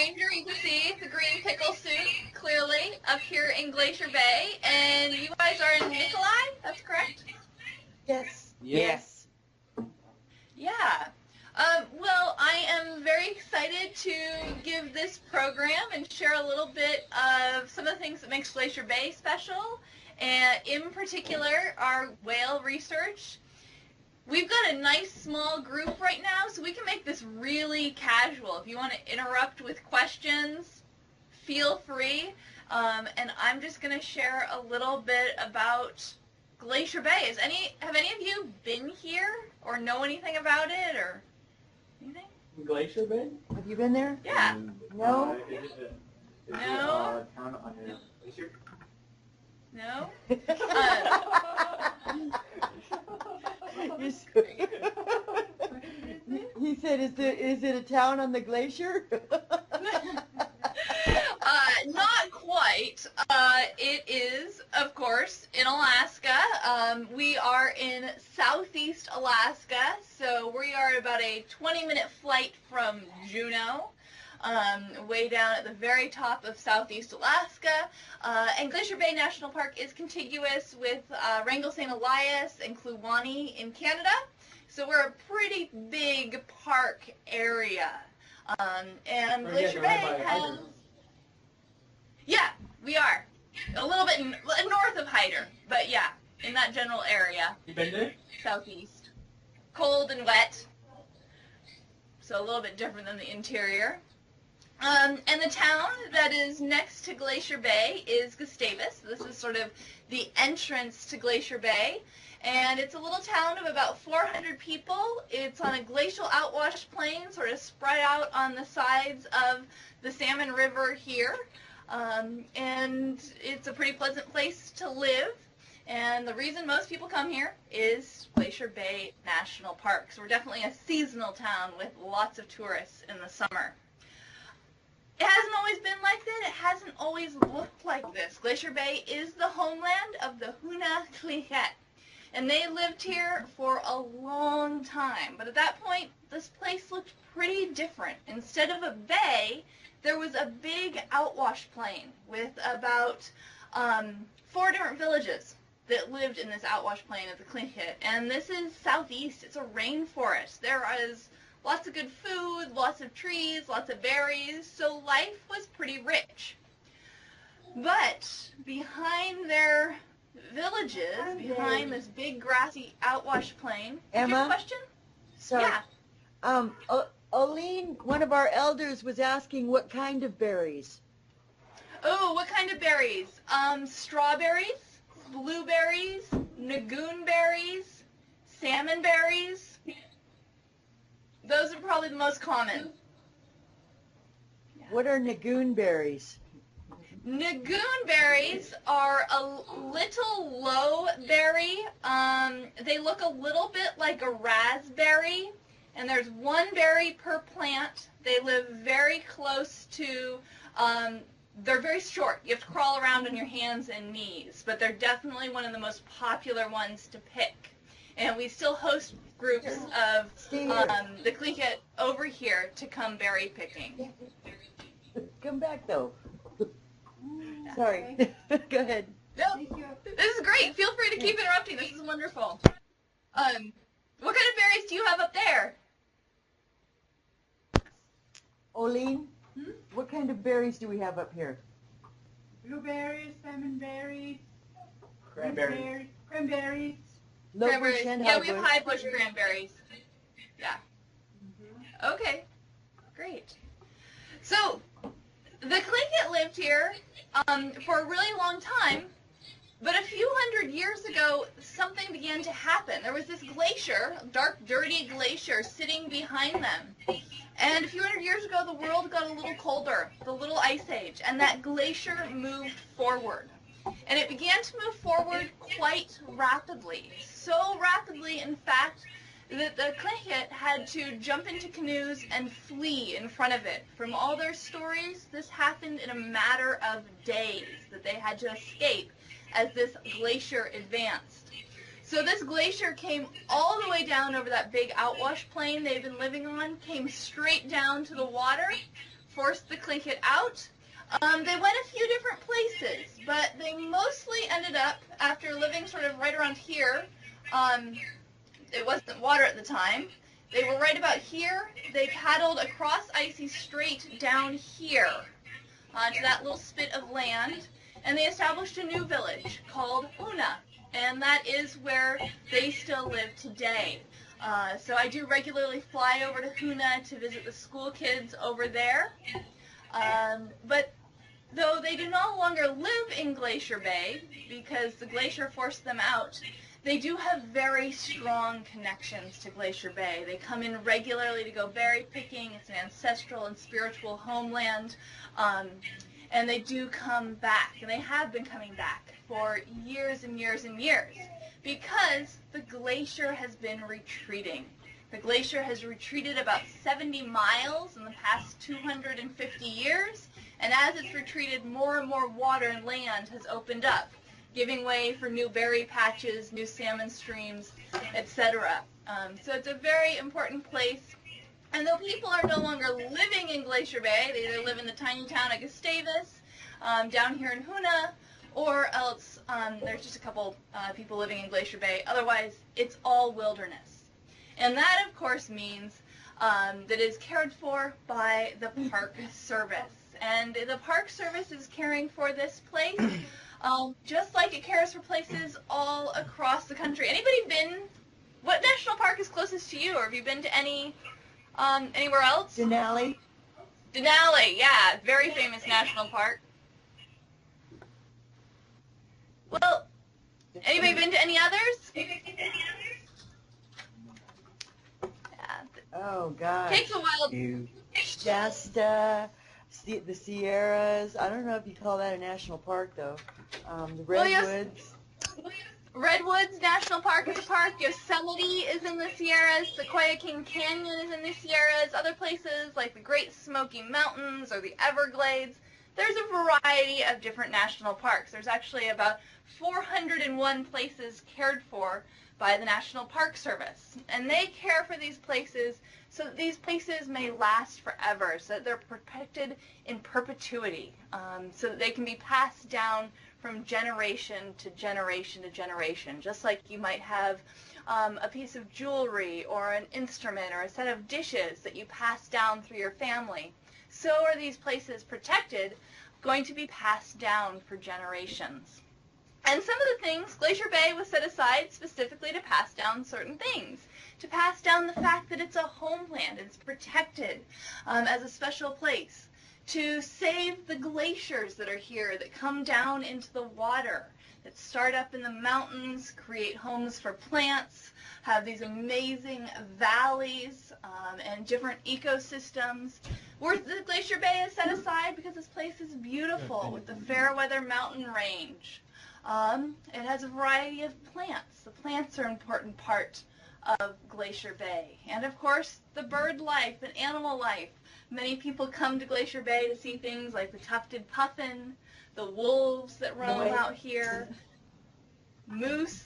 stranger, you can see the green pickle suit, clearly, up here in Glacier Bay. And you guys are in Nikolai, that's correct? Yes. Yes. Yeah. Well, I am very excited to give this program and share a little bit of some of the things that makes Glacier Bay special, and in particular, our whale research. We've got a nice small group right now, so we can make this really casual. If you want to interrupt with questions, feel free. And I'm just going to share a little bit about Glacier Bay. Have any of you been here or know anything about it or anything? Glacier Bay? Have you been there? Yeah. No? No? Town on a glacier? No? He said, is it a town on the glacier? Not quite. It is, of course, in Alaska. We are in southeast Alaska, so we are about a 20-minute flight from Juneau, way down at the very top of southeast Alaska. And Glacier Bay National Park is contiguous with Wrangell St. Elias and Kluane in Canada. So we're a pretty big park area. And Glacier Bay has... Yeah, we are. A little bit north of Hyder, but yeah, in that general area. You been there? Southeast. Cold and wet, so a little bit different than the interior. And the town that is next to Glacier Bay is Gustavus. This is sort of the entrance to Glacier Bay. And it's a little town of about 400 people. It's on a glacial outwash plain, sort of spread out on the sides of the Salmon River here. And it's a pretty pleasant place to live. And the reason most people come here is Glacier Bay National Park. So we're definitely a seasonal town with lots of tourists in the summer. It hasn't always been like that. It hasn't always looked like this. Glacier Bay is the homeland of the Huna Clihet. And they lived here for a long time. But at that point, this place looked pretty different. Instead of a bay, there was a big outwash plain with about 4 different villages that lived in this outwash plain of the Clihet. And this is southeast. It's a rainforest. There is lots of good food, lots of trees, lots of berries. So life was pretty rich. But behind their villages, behind this big grassy outwash plain. Emma? Do you have a question? Sorry. Yeah. Oline, one of our elders, was asking what kind of berries. Oh, what kind of berries? Strawberries, blueberries, nagoon berries, salmon berries. Those are probably the most common. What are nagoon berries? Nagoon berries are a little low berry. They look a little bit like a raspberry, and there's one berry per plant. They live very close to, they're very short. You have to crawl around on your hands and knees, but they're definitely one of the most popular ones to pick. And we still host groups of the Clihet over here to come berry picking. Come back, though. Sorry. Go ahead. No, this is great. Feel free to keep interrupting. This is wonderful. What kind of berries do you have up there? Oline, what kind of berries do we have up here? Blueberries, salmon berries, Cranberry. cranberries. Low Cranberries. bush and Yeah, high we have bush. high bush cranberries. Yeah. Okay. Great. So, the Clihet lived here for a really long time, but a few hundred years ago, something began to happen. There was this glacier, dark, dirty glacier, sitting behind them. And a few hundred years ago, the world got a little colder, the little ice age, and that glacier moved forward. And it began to move forward quite rapidly. So rapidly, in fact, that the Clihet had to jump into canoes and flee in front of it. From all their stories, this happened in a matter of days, that they had to escape as this glacier advanced. So this glacier came all the way down over that big outwash plain they've been living on, came straight down to the water, forced the Tlingit out. They went a few different places, but they mostly ended up, after living sort of right around here, it wasn't water at the time, they were right about here. They paddled across Icy Strait down here to that little spit of land, and they established a new village called Hoona, and that is where they still live today. So I do regularly fly over to Hoona to visit the school kids over there. But though they do no longer live in Glacier Bay, because the glacier forced them out, they do have very strong connections to Glacier Bay. They come in regularly to go berry picking. It's an ancestral and spiritual homeland. And they do come back, and they have been coming back for years and years and years, because the glacier has been retreating. The glacier has retreated about 70 miles in the past 250 years, and as it's retreated, more and more water and land has opened up, giving way for new berry patches, new salmon streams, etc. So it's a very important place. And though people are no longer living in Glacier Bay, they either live in the tiny town of Gustavus, down here in Hoona, or else there's just a couple people living in Glacier Bay. Otherwise, it's all wilderness. And that, of course, means that it is cared for by the Park Service. And the Park Service is caring for this place just like it cares for places all across the country. Anybody been, what national park is closest to you, or have you been to any anywhere else? Denali? Denali, yeah, very famous national park. Well, anybody been to any others? Yeah, Oh, gosh. takes a while. Shasta, the Sierras. I don't know if you call that a national park, though. The Well, yes. Redwoods. Redwoods National Park is a park. Yosemite is in the Sierras. Sequoia King Canyon is in the Sierras. Other places like the Great Smoky Mountains or the Everglades. There's a variety of different national parks. There's actually about 401 places cared for by the National Park Service. And they care for these places so that these places may last forever, so that they're protected in perpetuity, so that they can be passed down from generation to generation to generation, just like you might have a piece of jewelry or an instrument or a set of dishes that you pass down through your family. So are these places protected, going to be passed down for generations. And some of the things, Glacier Bay was set aside specifically to pass down certain things, to pass down the fact that it's a homeland, it's protected as a special place, to save the glaciers that are here, that come down into the water, that start up in the mountains, create homes for plants, have these amazing valleys and different ecosystems. The Glacier Bay is set aside because this place is beautiful with the Fairweather Mountain Range. It has a variety of plants. The plants are an important part of Glacier Bay. And of course, the bird life and animal life. Many people come to Glacier Bay to see things like the tufted puffin, the wolves that roam out here, moose.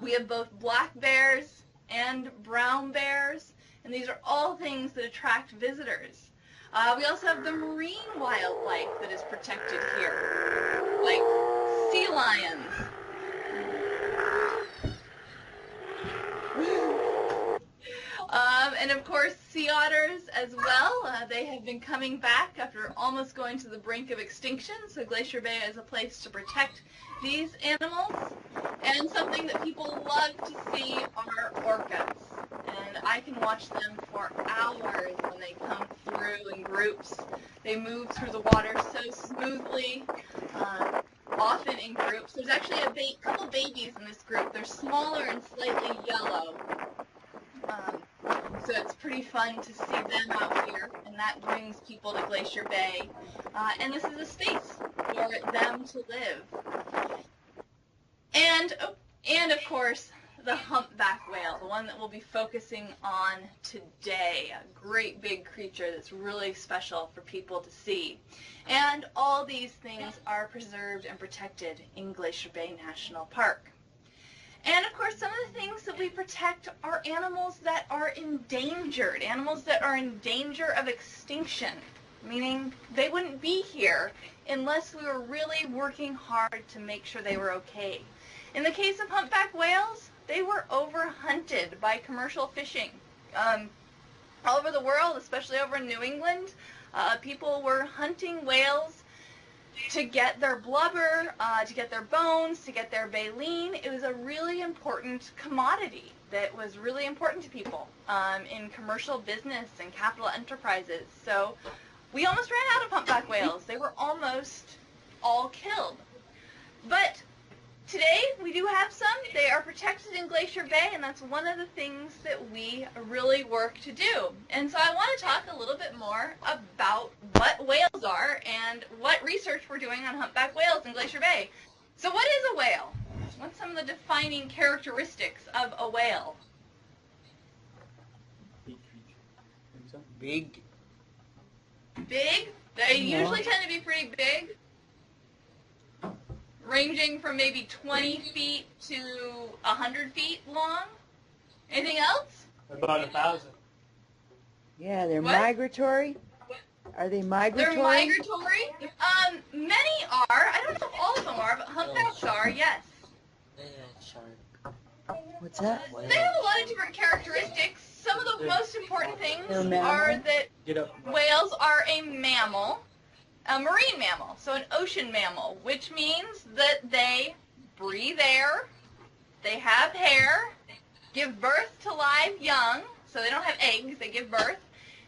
We have both black bears and brown bears, and these are all things that attract visitors. We also have the marine wildlife that is protected here, like sea lions. And of course, sea otters as well. They have been coming back after almost going to the brink of extinction, so Glacier Bay is a place to protect these animals. And something that people love to see are orcas. And I can watch them for hours when they come through in groups. They move through the water so smoothly, often in groups. There's actually a couple babies in this group. They're smaller and slightly yellow. So it's pretty fun to see them out here, and that brings people to Glacier Bay. And this is a space for them to live. And of course, the humpback whale, the one that we'll be focusing on today, a great big creature that's really special for people to see. And all these things are preserved and protected in Glacier Bay National Park. And of course, some of the things that we protect are animals that are endangered, animals that are in danger of extinction, meaning they wouldn't be here unless we were really working hard to make sure they were okay. In the case of humpback whales, they were overhunted by commercial fishing. All over the world, especially over in New England, people were hunting whales to get their blubber, to get their bones, to get their baleen. It was a really important commodity that was really important to people in commercial business and capital enterprises. So we almost ran out of humpback whales. They were almost all killed. But today we do have some. They are protected in Glacier Bay, and that's one of the things that we really work to do. And so I want to talk a little bit more about what whales are and what research we're doing on humpback whales in Glacier Bay. So what is a whale? What's some of the defining characteristics of a whale? Big creature. Think so? Big. Big? They usually tend to be pretty big, ranging from maybe 20 feet to 100 feet long. Anything else? About 1,000. Yeah, they're What? migratory. Are they migratory? They're migratory. Many are. I don't know if all of them are, but humpbacks are, yes. What's that? They have a lot of different characteristics. Some of the most important things They're mammal? are that Get up. whales are a mammal, a marine mammal, so an ocean mammal, which means that they breathe air, they have hair, give birth to live young, so they don't have eggs, they give birth,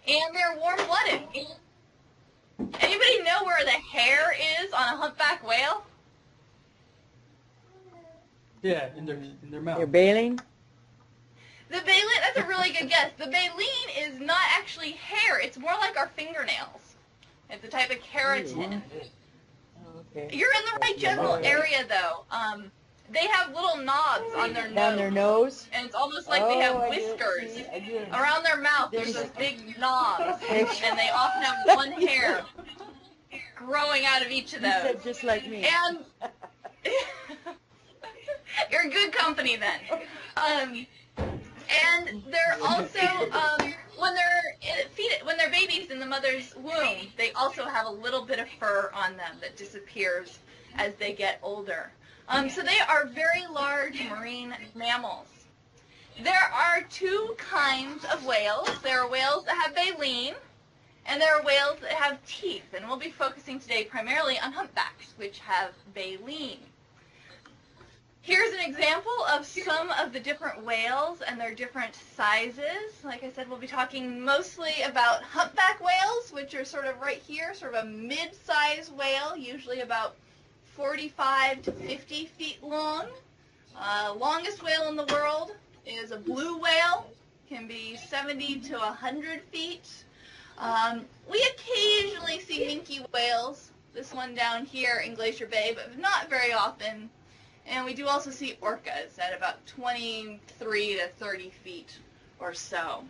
and they're warm-blooded. Anybody know where the hair is on a humpback whale? Yeah, in their mouth. They're baleen? The baleen, that's a really good guess. The baleen is not actually hair, it's more like our fingernails. It's a type of keratin. Oh, okay. You're in the right general area, though. They have little knobs on their nose. Down their nose? And it's almost like they have Oh, I get it. whiskers. See, I get it. Around their mouth, there's those big knobs. And they often have one hair growing out of each of You those. said just like me. And you're in good company then. And they're also, when they're babies in the mother's womb, they also have a little bit of fur on them that disappears as they get older. So they are very large marine mammals. There are two kinds of whales. There are whales that have baleen, and there are whales that have teeth. And we'll be focusing today primarily on humpbacks, which have baleen. Here's an example of some of the different whales and their different sizes. Like I said, we'll be talking mostly about humpback whales, which are sort of right here, sort of a mid-size whale, usually about 45 to 50 feet long. Longest whale in the world is a blue whale, can be 70 to 100 feet. We occasionally see minke whales, this one down here in Glacier Bay, but not very often. And we do also see orcas at about 23 to 30 feet or so.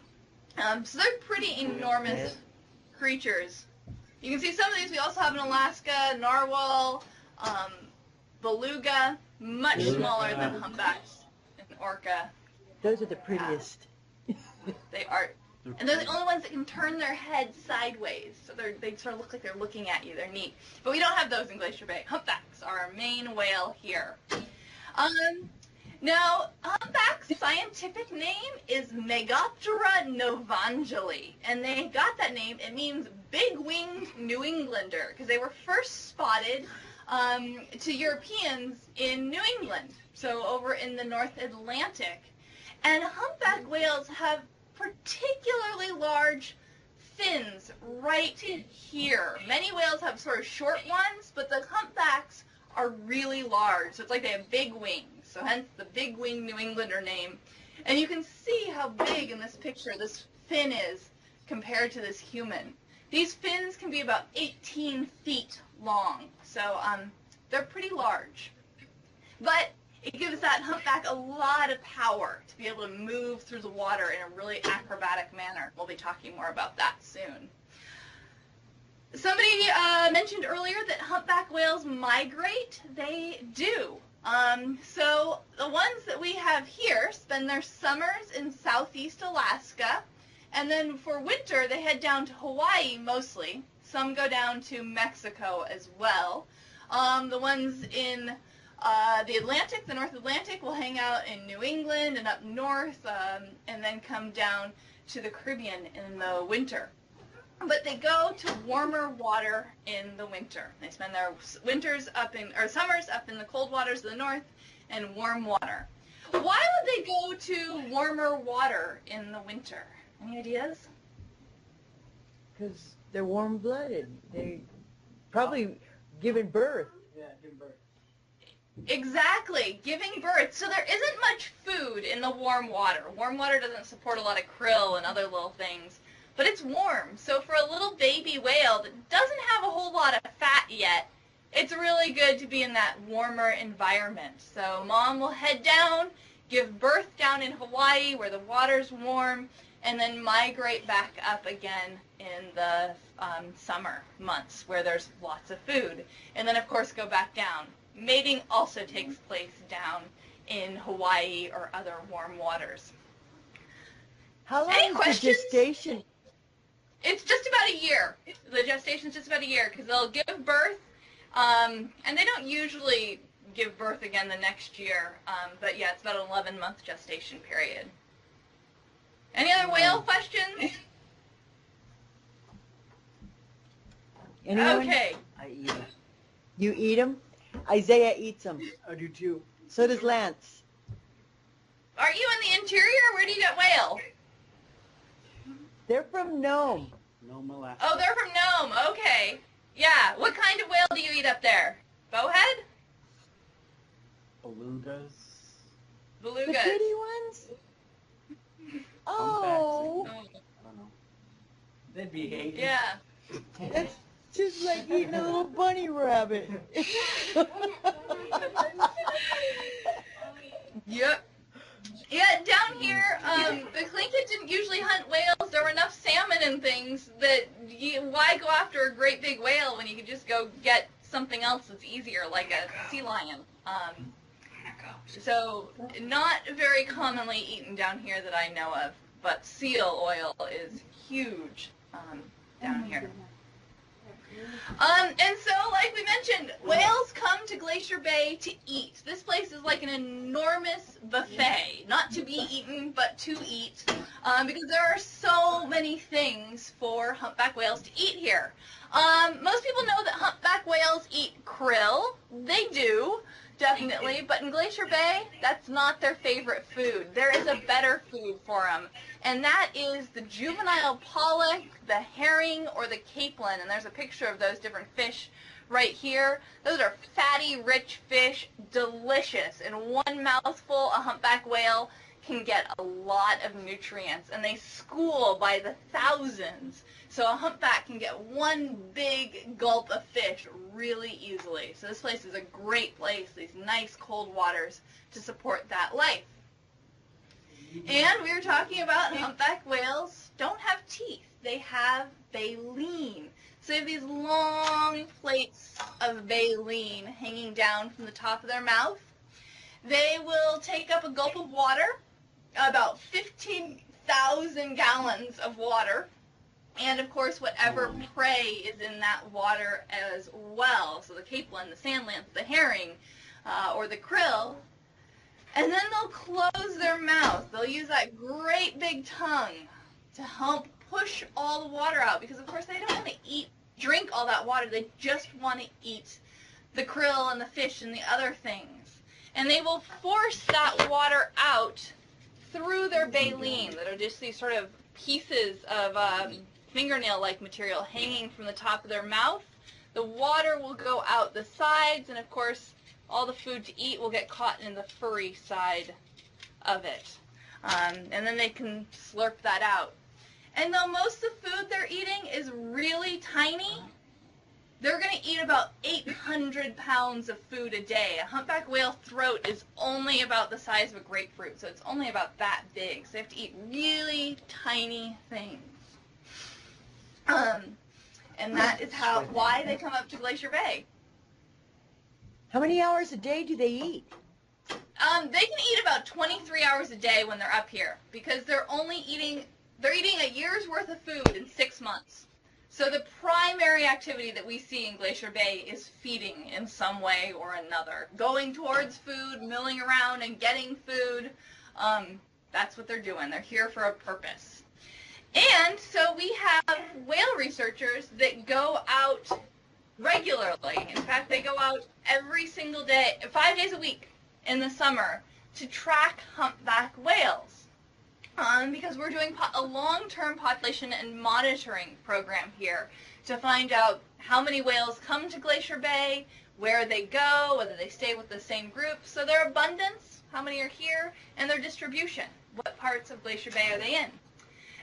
So they're pretty enormous creatures. You can see some of these we also have in Alaska, narwhal, beluga, much smaller than humpbacks and orca. Those are the prettiest. They are. And they're the only ones that can turn their head sideways. So they sort of look like they're looking at you. They're neat. But we don't have those in Glacier Bay. Humpbacks are our main whale here. Now, humpback's scientific name is Megoptera novangeli. And they got that name. It means big-winged New Englander, because they were first spotted to Europeans in New England, so over in the North Atlantic. And humpback whales have particularly large fins right here. Many whales have sort of short ones, but the humpbacks are really large. So it's like they have big wings, so hence the big wing New Englander name. And you can see how big in this picture this fin is compared to this human. These fins can be about 18 feet long, so they're pretty large. But it gives that humpback a lot of power to be able to move through the water in a really acrobatic manner. We'll be talking more about that soon. Somebody mentioned earlier that humpback whales migrate. They do. So the ones that we have here spend their summers in southeast Alaska, and then for winter they head down to Hawaii mostly. Some go down to Mexico as well. The ones in the Atlantic, the North Atlantic, will hang out in New England and up north, and then come down to the Caribbean in the winter. But they go to warmer water in the winter. They spend their summers up in the cold waters of the north and warm water. Why would they go to warmer water in the winter? Any ideas? Because they're warm-blooded. They probably giving birth. Yeah, give birth. Exactly, giving birth. So there isn't much food in the warm water. Warm water doesn't support a lot of krill and other little things, but it's warm. So for a little baby whale that doesn't have a whole lot of fat yet, it's really good to be in that warmer environment. So mom will head down, give birth down in Hawaii where the water's warm, and then migrate back up again in the summer months where there's lots of food. And then, of course, go back down. Mating also takes place down in Hawaii or other warm waters. How long Any is the questions? gestation? It's just about a year. The gestation's just about a year because they'll give birth, and they don't usually give birth again the next year, but yeah, it's about an 11-month gestation period. Any other whale questions? Anyone? Okay. I eat it. You eat them? Isaiah eats them. I do too. So does Lance. Are you in the interior? Where do you get whale? They're from Nome. No molasses. Oh, they're from Nome. Okay. Yeah. What kind of whale do you eat up there? Bowhead? Belugas. The Belugas. pretty ones? Oh, I don't know. They'd be hating. Yeah. that's just like eating a little bunny rabbit. Yep. Yeah, down here, the Tlingit didn't usually hunt whales. There were enough salmon and things that why go after a great big whale when you could just go get something else that's easier, like a sea lion. So not very commonly eaten down here that I know of, but seal oil is huge down here. And so, like we mentioned, whales come to Glacier Bay to eat. This place is like an enormous buffet, not to be eaten, but to eat, because there are so many things for humpback whales to eat here. Most people know that humpback whales eat krill. They do, definitely, but in Glacier Bay, that's not their favorite food. There is a better food for them, and that is the juvenile pollock, the herring, or the capelin, and there's a picture of those different fish right here. Those are fatty, rich fish, delicious. In one mouthful, a humpback whale can get a lot of nutrients, and they school by the thousands. So a humpback can get one big gulp of fish really easily. So this place is a great place, these nice cold waters, to support that life. And we were talking about humpback whales don't have teeth. They have baleen. So they have these long plates of baleen hanging down from the top of their mouth. They will take up a gulp of water, about 15,000 gallons of water, and of course whatever prey is in that water as well. So the capelin, the sand lance, the herring, or the krill. And then they'll close their mouth. They'll use that great big tongue to help push all the water out, because of course they don't want to drink all that water. They just want to eat the krill and the fish and the other things. And they will force that water out through their baleen, that are just these sort of pieces of fingernail-like material hanging from the top of their mouth. The water will go out the sides, and of course all the food to eat will get caught in the furry side of it. And then they can slurp that out. And though most of the food they're eating is really tiny, they're going to eat about 800 pounds of food a day. A humpback whale throat is only about the size of a grapefruit, so it's only about that big. So they have to eat really tiny things. And that is why they come up to Glacier Bay. How many hours a day do they eat? They can eat about 23 hours a day when they're up here because they're eating a year's worth of food in 6 months. So the primary activity that we see in Glacier Bay is feeding in some way or another. Going towards food, milling around and getting food. That's what they're doing. They're here for a purpose. And so we have whale researchers that go out regularly. In fact, they go out every single day, 5 days a week in the summer to track humpback whales. Because we're doing a long-term population and monitoring program here to find out how many whales come to Glacier Bay, where they go, whether they stay with the same group, so their abundance, how many are here, and their distribution. What parts of Glacier Bay are they in?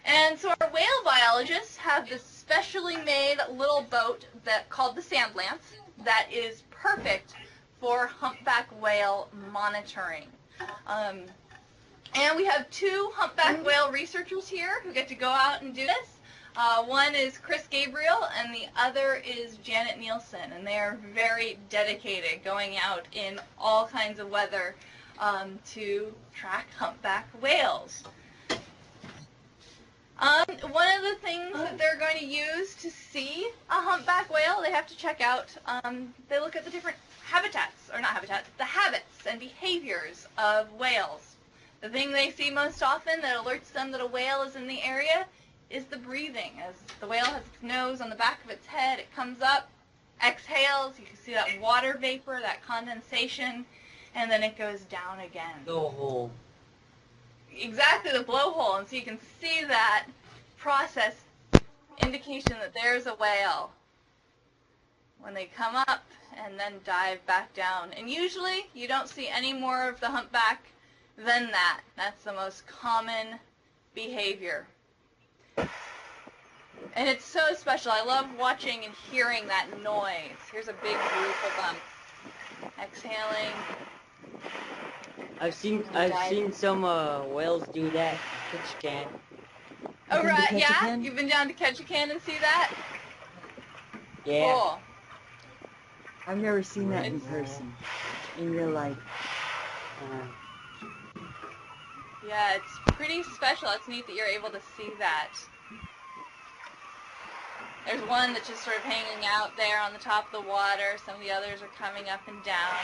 And so our whale biologists have this specially made little boat called the Sand Lance that is perfect for humpback whale monitoring. And we have 2 humpback whale researchers here who get to go out and do this. One is Chris Gabriel and the other is Janet Nielsen, and they are very dedicated, going out in all kinds of weather to track humpback whales. One of the things that they're going to use to see a humpback whale, they have to check out, they look at the different the habits and behaviors of whales. The thing they see most often that alerts them that a whale is in the area is the breathing. As the whale has its nose on the back of its head, it comes up, exhales, you can see that water vapor, that condensation, and then it goes down again. Blowhole. Exactly, the blowhole. And so you can see that process, indication that there's a whale when they come up and then dive back down. And usually you don't see any more of the humpback than that. That's the most common behavior. And it's so special. I love watching and hearing that noise. Here's a big group of them exhaling. I've seen some whales do that. Ketchikan. Oh, right, yeah? Ketchikan? You've been down to Ketchikan and see that? Yeah. Cool. I've never seen that in person, in real life. Yeah, it's pretty special. It's neat that you're able to see that. There's one that's just sort of hanging out there on the top of the water. Some of the others are coming up and down.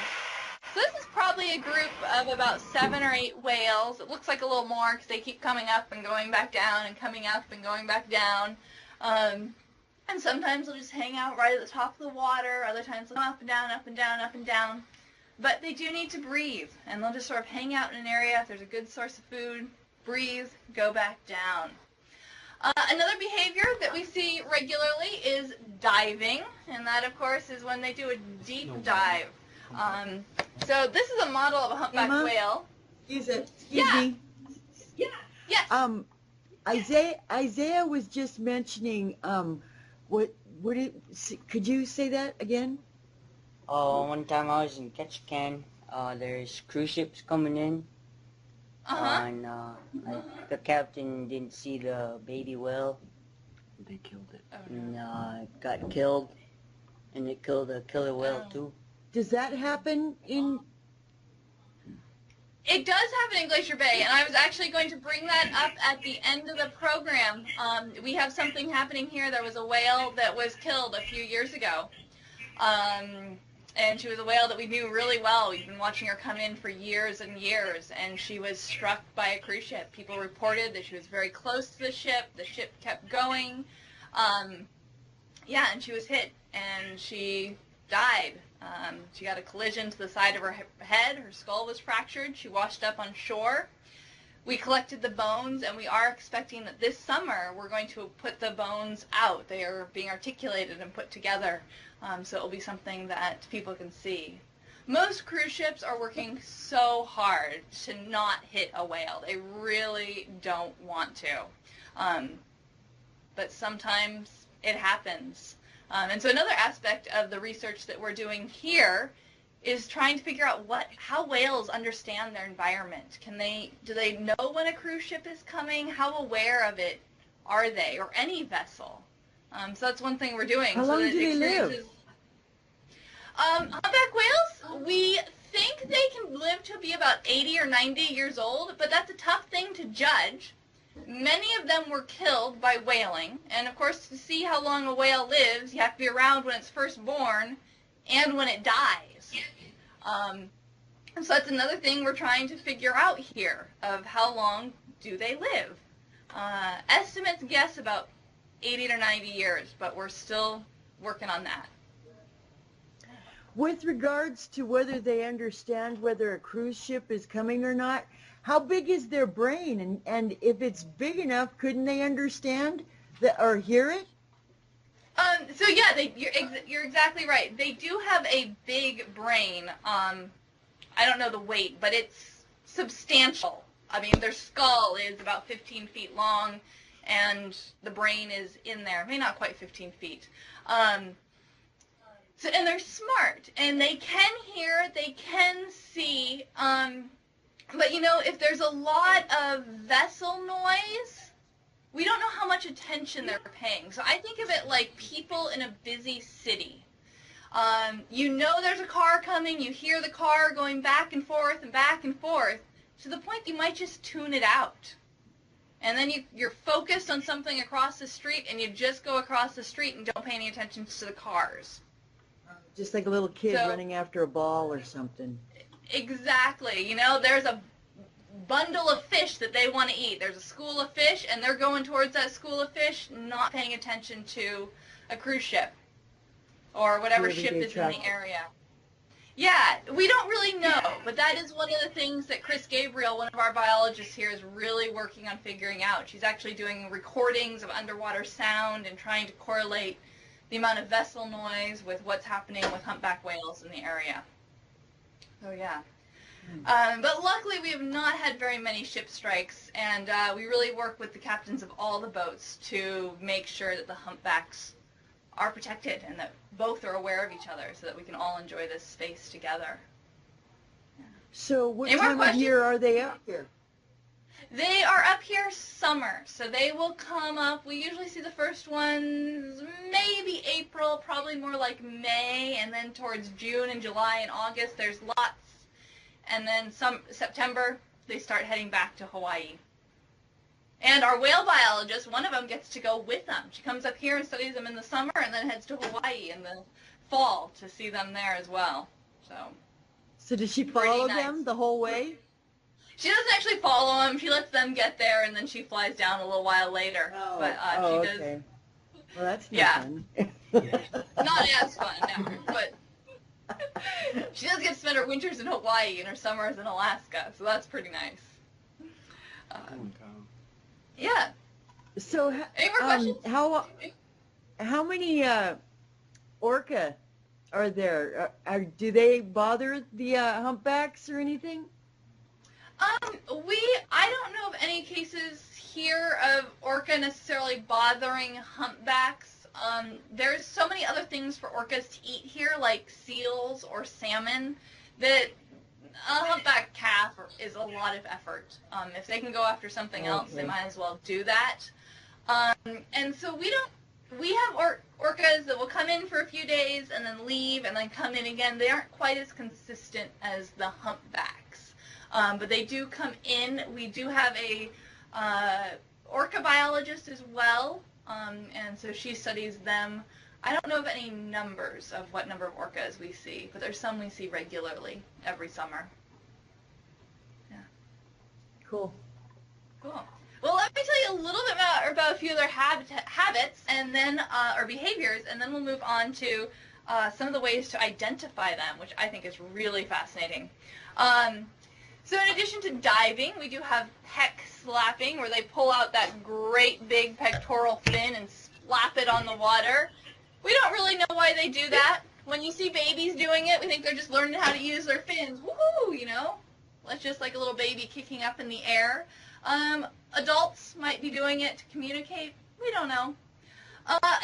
So this is probably a group of about 7 or 8 whales. It looks like a little more because they keep coming up and going back down and coming up and going back down. And sometimes they'll just hang out right at the top of the water. Other times they'll come up and down, up and down, up and down. But they do need to breathe, and they'll just sort of hang out in an area. If there's a good source of food, breathe, go back down. Another behavior that we see regularly is diving, and that, of course, is when they do a deep dive. So this is a model of a humpback Emma? whale. Excuse Yeah. me. Yes. Isaiah was just mentioning, could you say that again? One time I was in Ketchikan. There's cruise ships coming in. And the captain didn't see the baby whale. They killed it. And it got killed. And it killed a killer whale too. Does that happen in? It does happen in Glacier Bay, and I was actually going to bring that up at the end of the program. We have something happening here. There was a whale that was killed a few years ago. And she was a whale that we knew really well. We've been watching her come in for years and years, and she was struck by a cruise ship. People reported that she was very close to the ship. The ship kept going. And she was hit, and she died. She got a collision to the side of her head. Her skull was fractured. She washed up on shore. We collected the bones, and we are expecting that this summer we're going to put the bones out. They are being articulated and put together, so it will be something that people can see. Most cruise ships are working so hard to not hit a whale. They really don't want to. But sometimes it happens. And so another aspect of the research that we're doing here is trying to figure out how whales understand their environment. Do they know when a cruise ship is coming? How aware of it are they, or any vessel? So that's one thing we're doing. How long do they live? Humpback whales, we think they can live to be about 80 or 90 years old, but that's a tough thing to judge. Many of them were killed by whaling, and of course to see how long a whale lives, you have to be around when it's first born and when it dies. So that's another thing we're trying to figure out here, of how long do they live. Estimates guess about 80 to 90 years, but we're still working on that. With regards to whether they understand whether a cruise ship is coming or not, how big is their brain? And if it's big enough, couldn't they understand or hear it? So yeah, you're exactly right. They do have a big brain. I don't know the weight, but it's substantial. I mean, their skull is about 15 feet long, and the brain is in there. Maybe not quite 15 feet. And they're smart, and they can hear, they can see, but you know, if there's a lot of vessel noise, we don't know how much attention they're paying. So I think of it like people in a busy city. You know there's a car coming, you hear the car going back and forth, to the point you might just tune it out. And then you're focused on something across the street, and you just go across the street and don't pay any attention to the cars. Just like a little kid running after a ball or something. Exactly. You know, there's a bundle of fish that they want to eat. There's a school of fish, and they're going towards that school of fish, not paying attention to a cruise ship or whatever ship is in the area. Yeah, we don't really know, but that is one of the things that Chris Gabriel, one of our biologists here, is really working on figuring out. She's actually doing recordings of underwater sound and trying to correlate the amount of vessel noise with what's happening with humpback whales in the area. So yeah. But luckily we have not had very many ship strikes, and we really work with the captains of all the boats to make sure that the humpbacks are protected and that both are aware of each other so that we can all enjoy this space together. Yeah. So what time of year are they up here? They are up here summer, so they will come up. We usually see the first ones maybe April, probably more like May, and then towards June and July and August there's lots. And then September, they start heading back to Hawaii. And our whale biologist, one of them gets to go with them. She comes up here and studies them in the summer and then heads to Hawaii in the fall to see them there as well. So does she follow them the whole way? She doesn't actually follow them. She lets them get there, and then she flies down a little while later. But she does. Okay. Well, that's not fun. Not as fun, no. But she does get to spend her winters in Hawaii and her summers in Alaska, so that's pretty nice. Yeah. So, any more questions? How many orca are there? Do they bother the humpbacks or anything? I don't know of any cases here of orca necessarily bothering humpbacks. There's so many other things for orcas to eat here, like seals or salmon, that a humpback calf is a lot of effort. If they can go after something else, they might as well do that. And so we have orcas that will come in for a few days and then leave and then come in again. They aren't quite as consistent as the humpbacks. But they do come in. We do have a orca biologist as well, and so she studies them. I don't know of any numbers of what number of orcas we see, but there's some we see regularly every summer. Yeah. Cool. Cool. Well, let me tell you a little bit about a few other habits and then or behaviors, and then we'll move on to some of the ways to identify them, which I think is really fascinating. So in addition to diving, we do have pec slapping, where they pull out that great big pectoral fin and slap it on the water. We don't really know why they do that. When you see babies doing it, we think they're just learning how to use their fins. Woohoo, you know? It's just like a little baby kicking up in the air. Adults might be doing it to communicate. We don't know.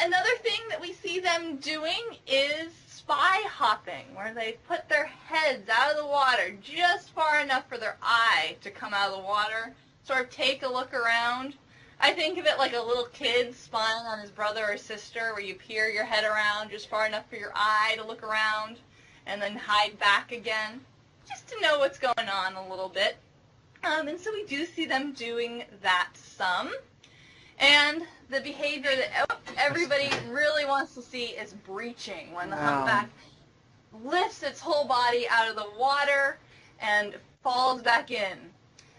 Another thing that we see them doing is spy hopping, where they put their heads out of the water just far enough for their eye to come out of the water, sort of take a look around. I think of it like a little kid spying on his brother or sister, where you peer your head around just far enough for your eye to look around. and then hide back again, just to know what's going on a little bit. And so we do see them doing that some. And the behavior that everybody really wants to see is breaching, when the humpback lifts its whole body out of the water and falls back in.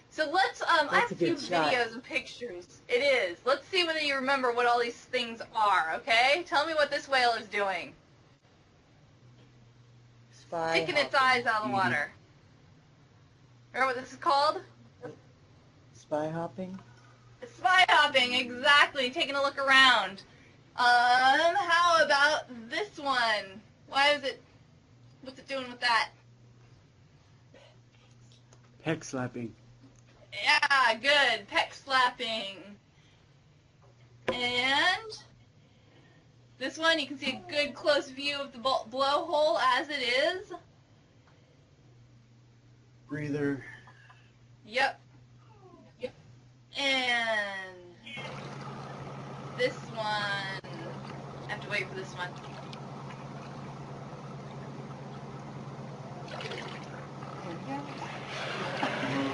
So let's, I have a few videos and pictures. It is. Let's see whether you remember what all these things are, okay? Tell me what this whale is doing. Sticking its eyes out of the water. Remember what this is called? Spy hopping? Spy hopping, exactly. Taking a look around. How about this one? What's it doing with that? Peck slapping. Yeah, good. Peck slapping. And this one, you can see a good close view of the blowhole as it is. Breather. Yep. And this one, I have to wait for this one.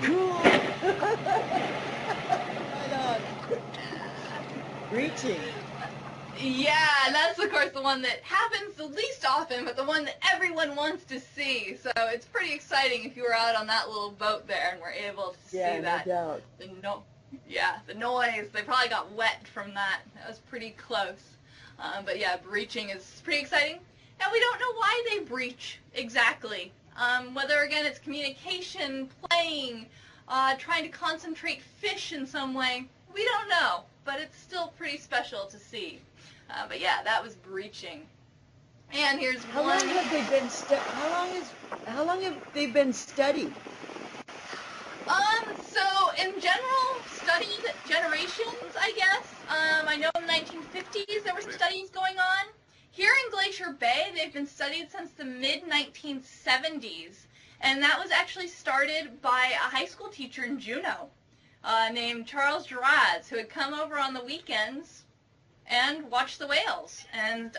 Cool. Right on. Breaching. Yeah, and that's of course the one that happens the least often, but the one that everyone wants to see. So it's pretty exciting if you were out on that little boat there and were able to see that. No doubt. The noise. They probably got wet from that. That was pretty close. But yeah, breaching is pretty exciting. And we don't know why they breach exactly. Whether, again, it's communication, playing, trying to concentrate fish in some way, we don't know. But it's still pretty special to see. But yeah, that was breaching. And here's How one. long have they been how long have they been studied? So in general, studied generations, I guess. I know in the 1950s there were studies going on. Here in Glacier Bay, they've been studied since the mid-1970s, and that was actually started by a high school teacher in Juneau named Charles Giraz, who had come over on the weekends and watch the whales. And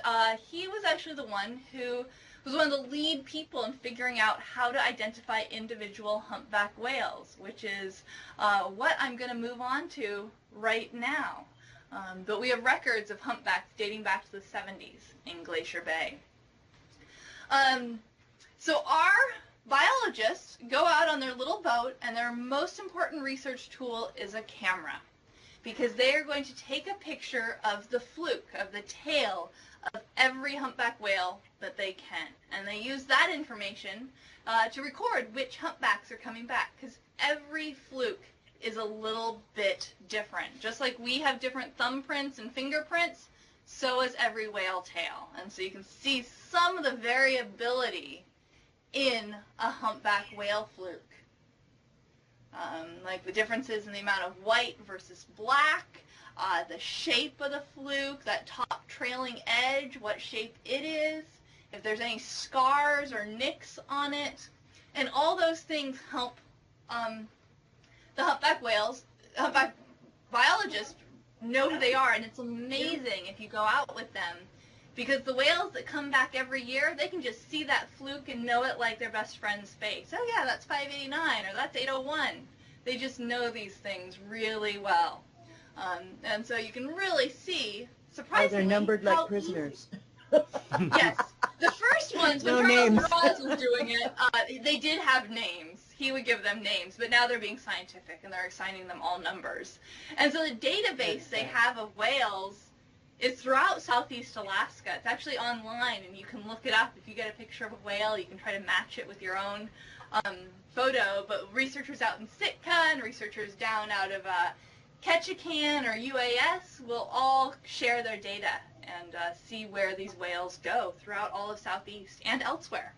he was actually the one who was one of the lead people in figuring out how to identify individual humpback whales, which is what I'm going to move on to right now. But we have records of humpbacks dating back to the 70s in Glacier Bay. So our biologists go out on their little boat, and their most important research tool is a camera, because they are going to take a picture of the fluke, of the tail of every humpback whale that they can. And they use that information to record which humpbacks are coming back, because every fluke is a little bit different. Just like we have different thumbprints and fingerprints, so is every whale tail. And so you can see some of the variability in a humpback whale fluke. Like the differences in the amount of white versus black, the shape of the fluke, that top trailing edge, what shape it is, if there's any scars or nicks on it. And all those things help the humpback biologists know who they are, and it's amazing if you go out with them, because the whales that come back every year, they can just see that fluke and know it like their best friend's face. Oh yeah, that's 589, or that's 801. They just know these things really well. And so you can really see, surprisingly, they're numbered like prisoners. Yes. The first ones, when No Charles names. Ross was doing it, they did have names. He would give them names, but now they're being scientific, and they're assigning them all numbers. And so the database they have of whales is throughout southeast Alaska. It's actually online, and you can look it up. If you get a picture of a whale, you can try to match it with your own photo. But researchers out in Sitka and researchers down out of Ketchikan or UAS will all share their data and see where these whales go throughout all of southeast and elsewhere.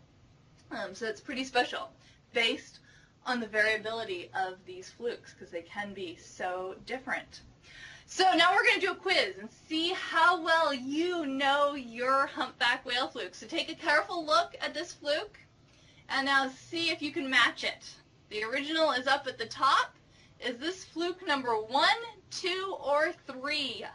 So it's pretty special, based on the variability of these flukes, because they can be so different. So now we're going to do a quiz and see how well you know your humpback whale fluke. So take a careful look at this fluke, and now see if you can match it. The original is up at the top. Is this fluke number 1, 2, or 3?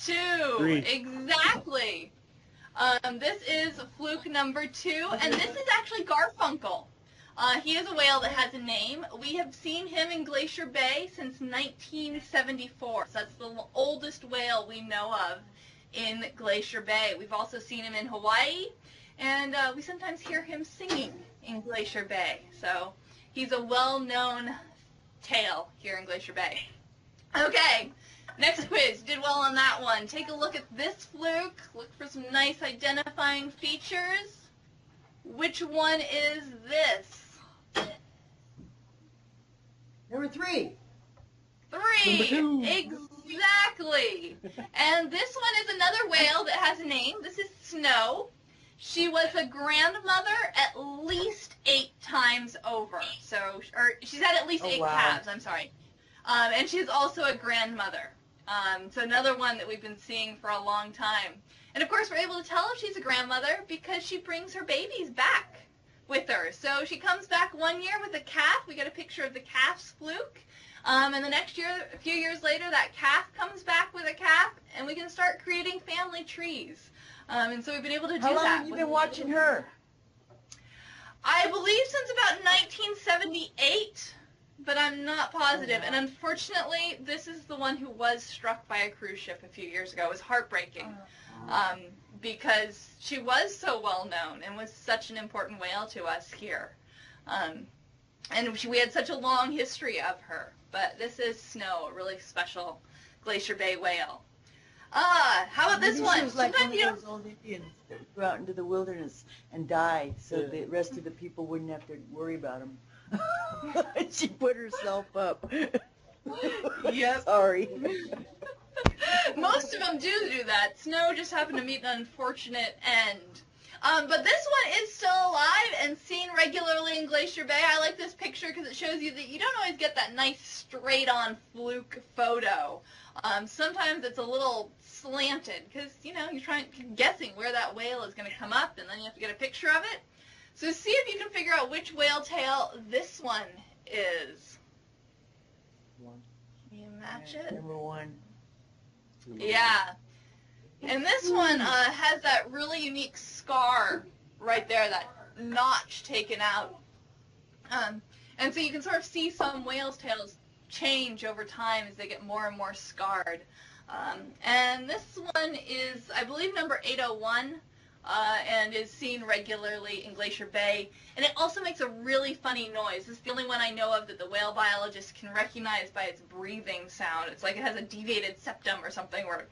2. 3. Exactly. This is fluke number 2, and this is actually Garfunkel. He is a whale that has a name. We have seen him in Glacier Bay since 1974. So that's the oldest whale we know of in Glacier Bay. We've also seen him in Hawaii, and we sometimes hear him singing in Glacier Bay. So he's a well-known tale here in Glacier Bay. Okay, next quiz. Did well on that one. Take a look at this fluke. Look for some nice identifying features. Which one is this? Number 3. 3. Number 2. Exactly. And this one is another whale that has a name. This is Snow. She was a grandmother at least 8 times over. So, or she's had at least 8 calves, I'm sorry. And she's also a grandmother. So another one that we've been seeing for a long time. And of course we're able to tell if she's a grandmother because she brings her babies back with her. So she comes back one year with a calf. We get a picture of the calf's fluke. And the next year, a few years later, that calf comes back with a calf, and we can start creating family trees. And so we've been able to do that. How long have you been watching her? I believe since about 1978, but I'm not positive. And unfortunately, this is the one who was struck by a cruise ship a few years ago. It was heartbreaking because she was so well known and was such an important whale to us here. And we had such a long history of her. But this is Snow, a really special Glacier Bay whale. How about this one? She was like Sometimes one you of those old Indians that would go out into the wilderness and die so the rest of the people wouldn't have to worry about them. She put herself up. Yep. Sorry. Most of them do that. Snow just happened to meet an unfortunate end. But this one is still alive and seen regularly in Glacier Bay. I like this picture because it shows you that you don't always get that nice straight-on fluke photo. Sometimes it's a little slanted because, you know, you're guessing where that whale is going to come up, and then you have to get a picture of it. So see if you can figure out which whale tail this one is. Can you match it? Number 1. Yeah. And this one has that really unique scar right there, that notch taken out. And so you can sort of see some whales' tails change over time as they get more and more scarred. And this one is, I believe, number 801, and is seen regularly in Glacier Bay. And it also makes a really funny noise. This is the only one I know of that the whale biologists can recognize by its breathing sound. It's like it has a deviated septum or something where it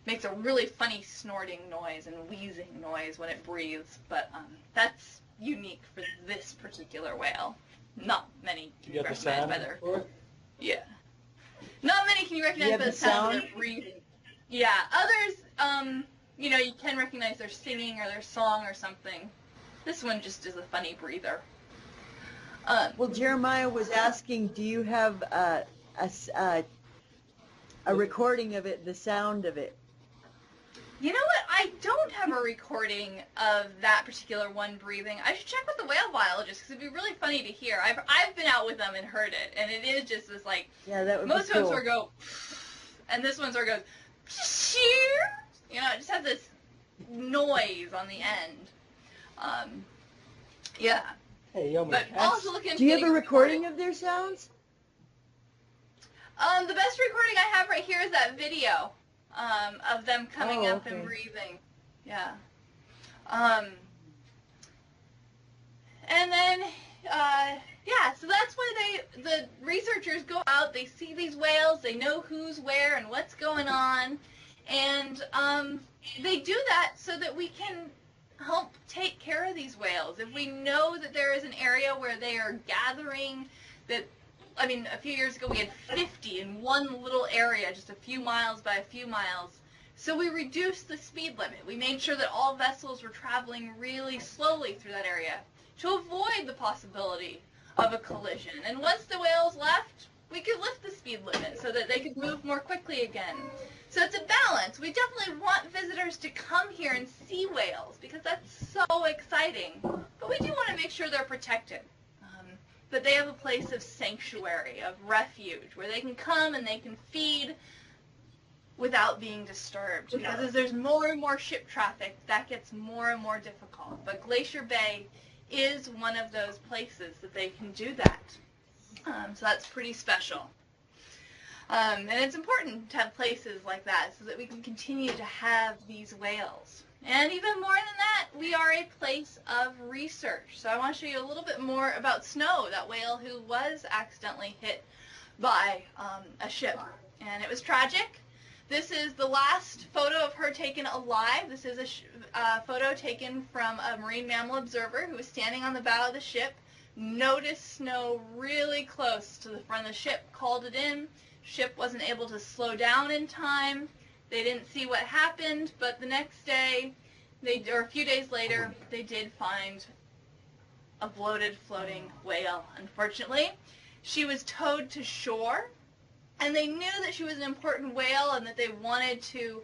makes a really funny snorting noise and wheezing noise when it breathes. But that's unique for this particular whale. Not many can you recognize by their... Yeah. Not many can you recognize by the sound of their breathing. Yeah. Others, you know, you can recognize their singing or their song or something. This one just is a funny breather. Well, Jeremiah was asking, do you have a recording of it, the sound of it? You know what? I don't have a recording of that particular one breathing. I should check with the whale biologist because it'd be really funny to hear. I've been out with them and heard it, and it is just this like, yeah, that would most be cool. of them sort of go, and this one sort of goes, you know, it just has this noise on the end. Yeah. Hey, yo, but also look into do you have a recording recording of their sounds? The best recording I have right here is that video of them coming up and breathing. Yeah. And then, yeah, so that's why the researchers go out, they see these whales, they know who's where and what's going on, and they do that so that we can help take care of these whales. If we know that there is an area where they are gathering, that, I mean, a few years ago we had 50 in one little area, just a few miles by a few miles. So we reduced the speed limit. We made sure that all vessels were traveling really slowly through that area to avoid the possibility of a collision. And once the whales left, we could lift the speed limit so that they could move more quickly again. So it's a balance. We definitely want visitors to come here and see whales because that's so exciting. But we do want to make sure they're protected. That they have a place of sanctuary, of refuge, where they can come and they can feed without being disturbed, because as there's more and more ship traffic, that gets more and more difficult. But Glacier Bay is one of those places that they can do that. So that's pretty special. And it's important to have places like that so that we can continue to have these whales. And even more than that, we are a place of research. So I want to show you a little bit more about Snow, that whale who was accidentally hit by a ship. And it was tragic. This is the last photo of her taken alive. This is a photo taken from a marine mammal observer who was standing on the bow of the ship, noticed Snow really close to the front of the ship, called it in. Ship wasn't able to slow down in time. They didn't see what happened, but the next day, or a few days later, they did find a bloated floating whale, unfortunately. She was towed to shore, and they knew that she was an important whale and that they wanted to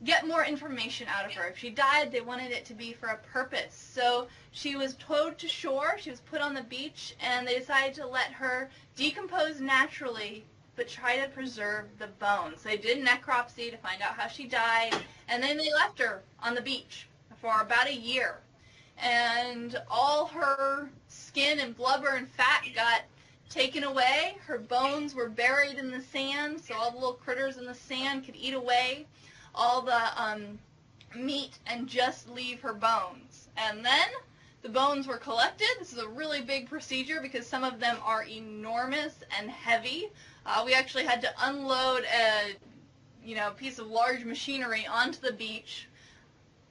get more information out of her. If she died, they wanted it to be for a purpose. So she was towed to shore, she was put on the beach, and they decided to let her decompose naturally, but try to preserve the bones. They did necropsy to find out how she died, and then they left her on the beach for about a year. And all her skin and blubber and fat got taken away. Her bones were buried in the sand, so all the little critters in the sand could eat away all the meat and just leave her bones. And then the bones were collected. This is a really big procedure because some of them are enormous and heavy. We actually had to unload a piece of large machinery onto the beach,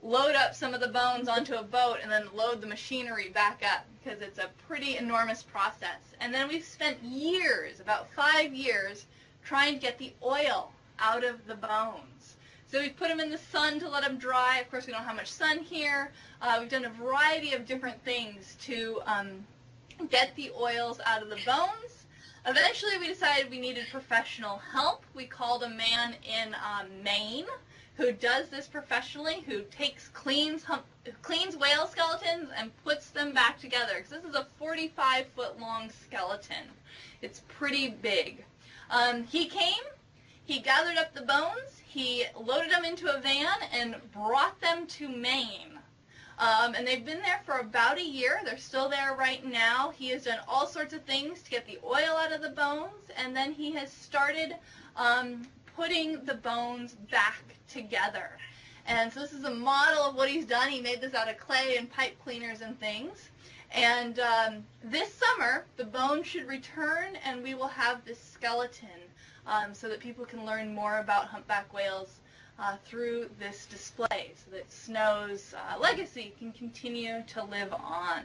load up some of the bones onto a boat, and then load the machinery back up because it's a pretty enormous process. And then we've spent years, about 5 years, trying to get the oil out of the bones. So we've put them in the sun to let them dry. Of course, we don't have much sun here. We've done a variety of different things to get the oils out of the bones. Eventually, we decided we needed professional help. We called a man in Maine who does this professionally, who cleans whale skeletons and puts them back together. Because this is a 45-foot long skeleton. It's pretty big. He came, he gathered up the bones, he loaded them into a van and brought them to Maine. And they've been there for about a year. They're still there right now. He has done all sorts of things to get the oil out of the bones, and then he has started putting the bones back together. And so this is a model of what he's done. He made this out of clay and pipe cleaners and things. And this summer, the bones should return, and we will have this skeleton so that people can learn more about humpback whales through this display, so that Snow's legacy can continue to live on.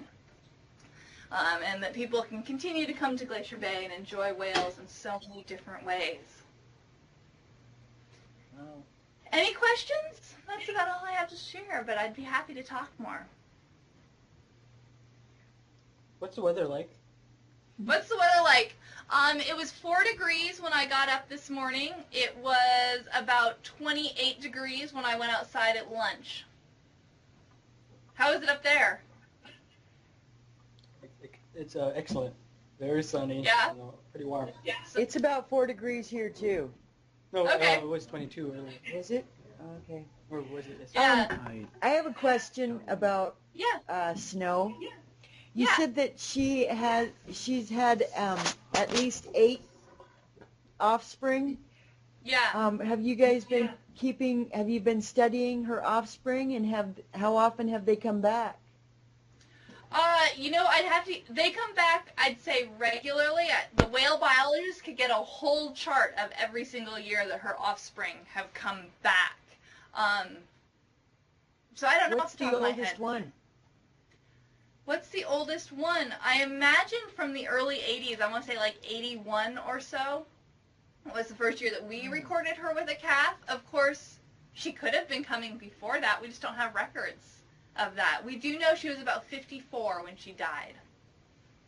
And that people can continue to come to Glacier Bay and enjoy whales in so many different ways. Wow. Any questions? That's about all I have to share, but I'd be happy to talk more. What's the weather like? What's the weather like? It was 4 degrees when I got up this morning. It was about 28 degrees when I went outside at lunch. How is it up there? It's excellent. Very sunny. Yeah? Pretty warm. Yes. It's about 4 degrees here too. No, Okay. it was 22 earlier. Is it? Okay. Or was it yesterday? Yeah. I have a question about Yeah. Snow. You Yeah. said that she's had at least 8 offspring. Yeah. Have you guys been have you been studying her offspring, and how often have they come back? They come back, I'd say, regularly. The whale biologist could get a whole chart of every single year that her offspring have come back. So I don't know What's off the top the of my oldest head. one? What's the oldest one? I imagine from the early 80s, I want to say like 81 or so, was the first year that we recorded her with a calf. Of course, she could have been coming before that. We just don't have records of that. We do know she was about 54 when she died.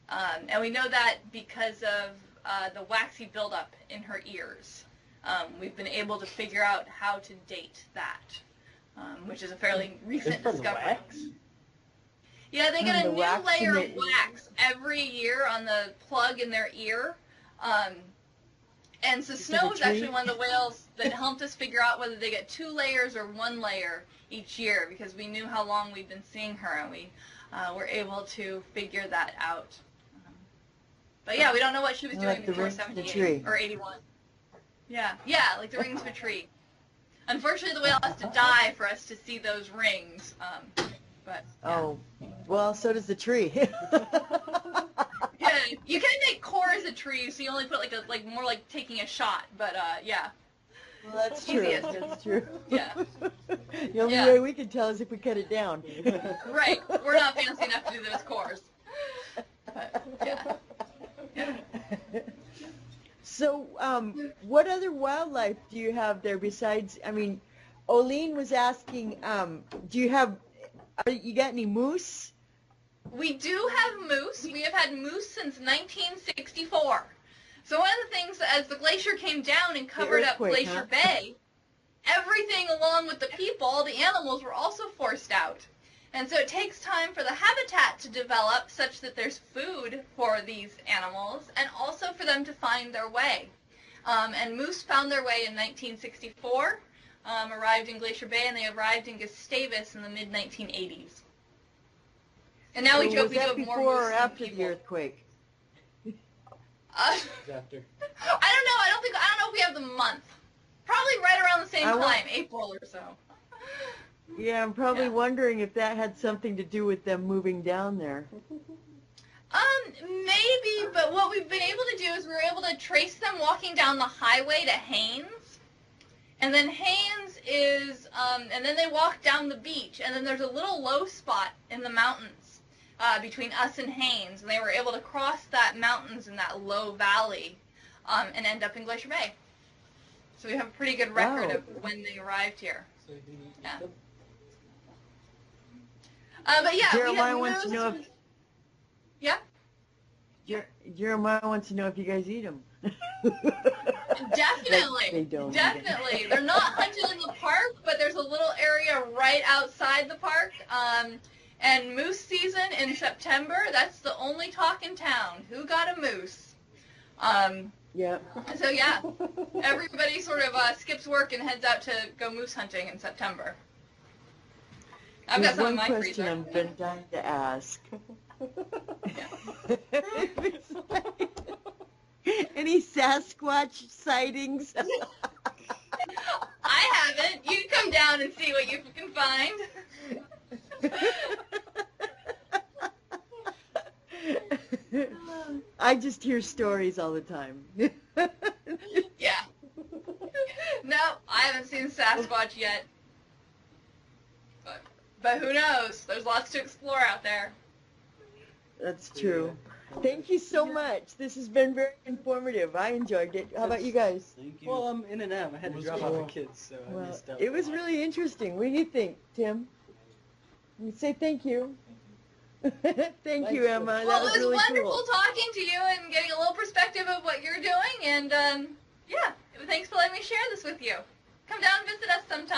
And we know that because of the waxy buildup in her ears. We've been able to figure out how to date that, which is a fairly recent It's from the discovery. wax? Yeah, they get a The new wax layer in of the- wax every year on the plug in their ear. And so Is it snow a was actually tree? one of the whales that helped us figure out whether they get 2 layers or 1 layer each year, because we knew how long we'd been seeing her, and we were able to figure that out. But yeah, we don't know what she was I doing like the before rings of the 78 tree. or 81. Yeah, like the rings of a tree. Unfortunately, the whale has to die for us to see those rings. But yeah. Oh, well, so does the tree. Yeah, you can make cores of trees, so you only put like more like taking a shot. But yeah, Well, that's true. Easiest. That's true. Yeah. The only Yeah. way we can tell is if we cut it down. right. We're not fancy enough to do those cores. But yeah. So, what other wildlife do you have there besides? I mean, Oline was asking, do you have? You got any moose? We do have moose. We have had moose since 1964. So one of the things, as the glacier came down and covered up earthquake, Glacier huh? Bay, everything along with the people, all the animals, were also forced out. And so it takes time for the habitat to develop such that there's food for these animals and also for them to find their way. And moose found their way in 1964, arrived in Glacier Bay, and they arrived in Gustavus in the mid-1980s. And now we So joke was we do that have more before moose or than after people. the earthquake? After. I don't know. I don't know if we have the month. Probably right around the same I wa- time, April or so. Yeah, I'm probably Yeah. wondering if that had something to do with them moving down there. Maybe, but what we've been able to do is we were able to trace them walking down the highway to Haines. And then Haines is, and then they walk down the beach, and then there's a little low spot in the mountains between us and Haines, and they were able to cross that mountains in that low valley and end up in Glacier Bay. So we have a pretty good record Wow. of when they arrived here. So you can eat Yeah. them? But yeah, we Jeremiah have wants to moose. know if Yeah, Jeremiah wants to know if you guys eat them. definitely. They don't. Definitely. They're not hunted in the park, but there's a little area right outside the park. And moose season in September, that's the only talk in town. Who got a moose? Yeah. So yeah, everybody sort of skips work and heads out to go moose hunting in September. I've got There's some one in my question freezer. I've been dying to ask. Any Sasquatch sightings? I haven't. You can come down and see what you can find. I just hear stories all the time. Yeah. No, I haven't seen Sasquatch yet. But who knows? There's lots to explore out there. That's true. Thank you so much. This has been very informative. I enjoyed it. How about you guys? Thank you. Well, I'm in and out. I had It to was drop cool. off the kids, so I Well, missed out. it was really interesting. What do you think, Tim? You say thank you. Thank you, Thanks. Emma. That Well, was it was really wonderful cool. talking to you and getting a little perspective of what you're doing. And yeah, thanks for letting me share this with you. Come down and visit us sometime.